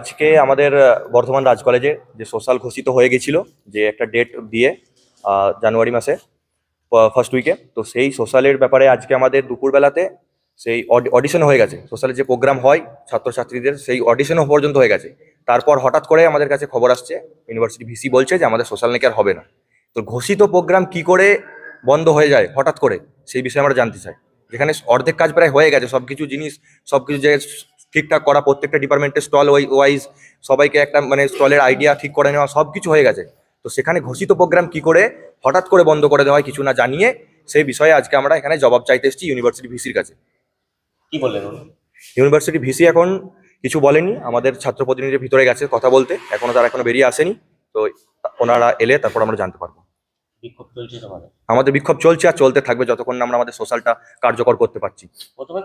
আজকে আমাদের বর্ধমান রাজ কলেজে যে সোশ্যাল ঘোষিত হয়ে গেছিল, যে একটা ডেট দিয়ে জানুয়ারি মাসে ফার্স্ট উইকে, তো সেই সোশ্যালের ব্যাপারে আজকে আমাদের দুপুরবেলাতে সেই অডিশন হয়ে গেছে। সোশ্যালের যে প্রোগ্রাম হয় ছাত্রছাত্রীদের, সেই অডিশনও পর্যন্ত হয়ে গেছে। তারপর হঠাৎ করে আমাদের কাছে খবর আসছে, ইউনিভার্সিটি ভিসি বলছে যে আমাদের সোশ্যাল নাকি আর হবে না। তো ঘোষিত প্রোগ্রাম কি করে বন্ধ হয়ে যায় হঠাৎ করে, সেই বিষয়ে আমরা জানতে চাই। যেখানে অর্ধেক কাজ প্রায় হয়ে গেছে, সবকিছু জিনিস সবকিছু যে ঠিকঠাক করা, প্রত্যেকটা ডিপার্টমেন্টের স্টল ওয়াইজ সবাইকে একটা মানে স্টলের আইডিয়া ঠিক করে নেওয়া, সবকিছু হয়ে গেছে। তো সেখানে ঘোষিত প্রোগ্রাম কি করে হঠাৎ করে বন্ধ করে দেওয়া হয় কিছু না জানিয়ে, সেই বিষয়ে আজকে আমরা এখানে জবাব চাইতে এসেছি ইউনিভার্সিটি ভিসির কাছে। কি বললেন উনি? ইউনিভার্সিটি ভিসি এখন কিছু বলেনি, আমাদের ছাত্র প্রতিনিধির ভিতরে গেছে কথা বলতে, তারা এখনো বেরিয়ে আসেনি। তো ওনারা এলে তারপর আমরা জানতে পারবো। বিক্ষোভ চলছে তোমাদের? আমাদের বিক্ষোভ চলছে আর চলতে থাকবে যতক্ষণ না আমরা আমাদের সোশ্যালটা কার্যকর করতে পারছি। প্রথমে